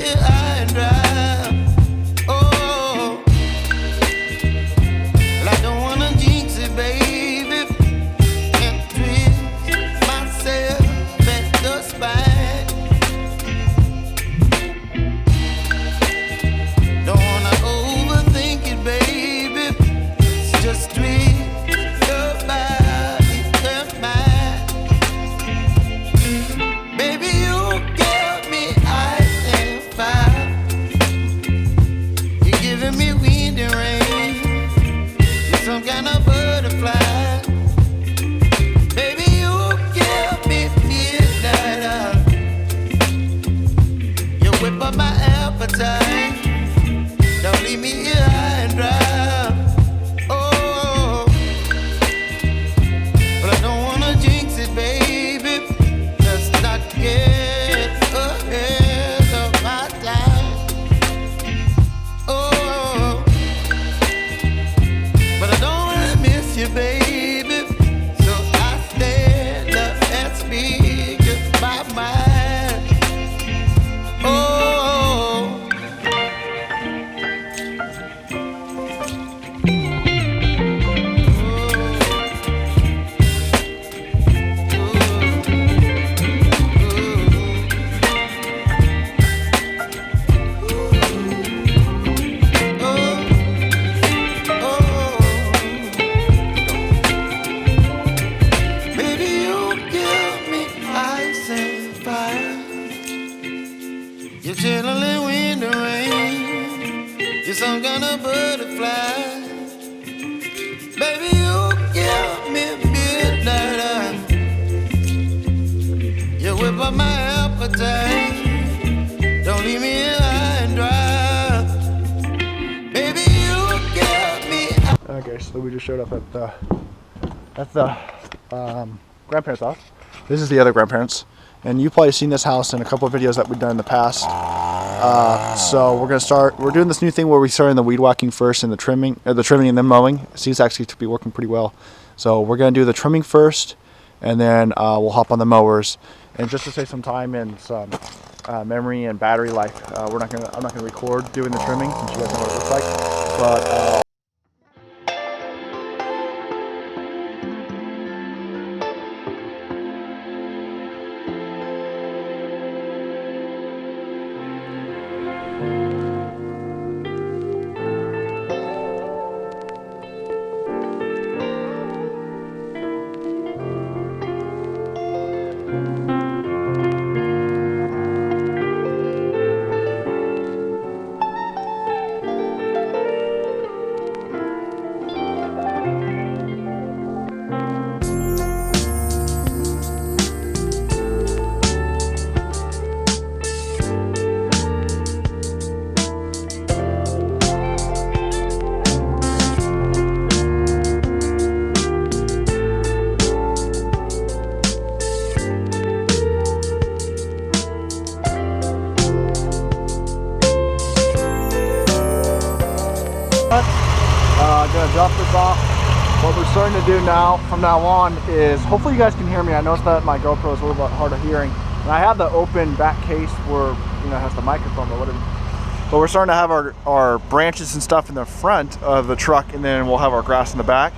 here high and dry. Oh, well, I don't wanna jinx it, baby, and twist myself at the spine. Don't wanna overthink it, baby. It's just twist your body and mine. Baby, you give me ice and fire. You're giving me wind and rain. You're some kind of butterfly. Baby, you give me midnight. You whip up my appetite. Don't leave me here high and dry. Oh, but I don't wanna jinx it, baby. Let's not get ahead of my time. Oh, but I don't wanna miss you, baby. So I stand up and speak just my mind. Oh. Baby, you give me ice and fire. You're chilling wind and rain. You're some kind of butterfly. Baby, you give me midnight. You whip up my appetite. Don't leave me here high and dry. Baby, you give me. Okay, so we just showed up at the grandparents' house. This is the other grandparents, and you've probably seen this house in a couple of videos that we've done in the past. So we're gonna start. We're doing this new thing where we start in the weed whacking first and the trimming and then mowing. It seems actually to be working pretty well. So we're gonna do the trimming first, and then we'll hop on the mowers. And just to save some time and some memory and battery life, I'm not gonna record doing the trimming since you guys know what it looks like. But gonna drop this off. What we're starting to do now, from now on, is hopefully you guys can hear me. I noticed that my GoPro is a little bit hard of hearing, and I have the open back case where it has the microphone, but whatever. But we're starting to have our branches and stuff in the front of the truck, and then we'll have our grass in the back.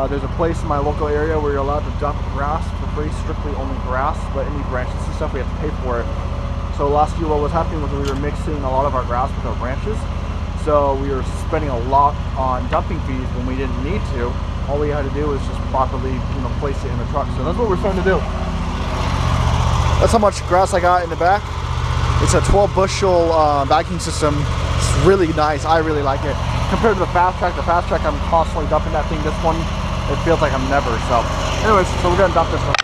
There's a place in my local area where you're allowed to dump grass for free, strictly only grass, but any branches and stuff we have to pay for it. So last year what was happening was we were mixing a lot of our grass with our branches. So we were spending a lot on dumping fees when we didn't need to. All we had to do was just properly, place it in the truck. So that's what we're starting to do. That's how much grass I got in the back. It's a 12 bushel bagging system. It's really nice. I really like it. Compared to the fast track, I'm constantly dumping that thing. This one, it feels like I'm never. So anyways, so we're gonna dump this one.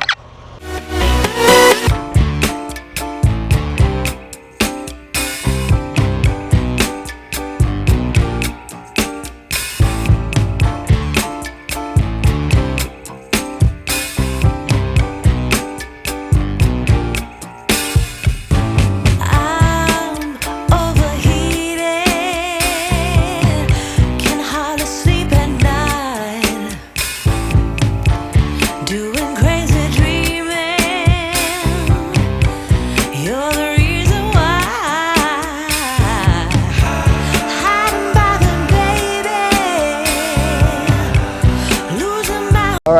Doing crazy dreams.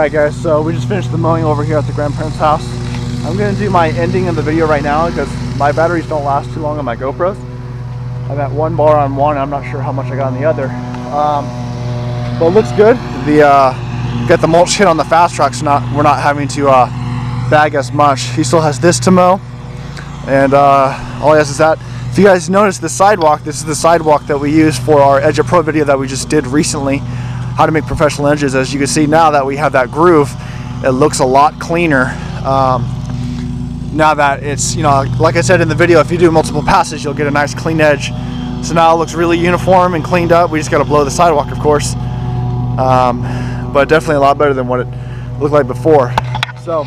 Alright guys, so we just finished the mowing over here at the grandparents' house. I'm going to do my ending of the video right now because my batteries don't last too long on my GoPros. I'm at 1 bar on one, I'm not sure how much I got on the other. But it looks good. Got the mulch hit on the fast track, so we're not having to bag as much. He still has this to mow, and all he has is that. If you guys notice the sidewalk, this is the sidewalk that we use for our Edgit Pro video that we just did recently, how to make professional edges. As you can see now that we have that groove, it looks a lot cleaner. Now that it's, you know, like I said in the video, if you do multiple passes, you'll get a nice clean edge. So now it looks really uniform and cleaned up. We just got to blow the sidewalk, of course. But definitely a lot better than what it looked like before. So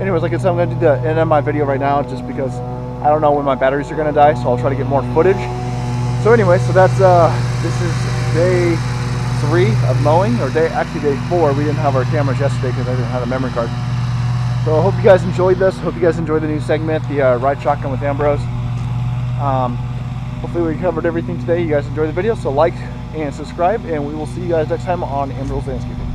anyways, like I said, I'm going to do the end of my video right now just because I don't know when my batteries are going to die, so I'll try to get more footage. So anyway, so that's this is day 3 of mowing, or actually day 4. We didn't have our cameras yesterday because I didn't have a memory card. So I hope you guys enjoyed this. Hope you guys enjoyed the new segment, the ride shotgun with Ambros. Hopefully we covered everything today. You guys enjoyed the video, so like and subscribe, and we will see you guys next time on Ambro's Landscaping.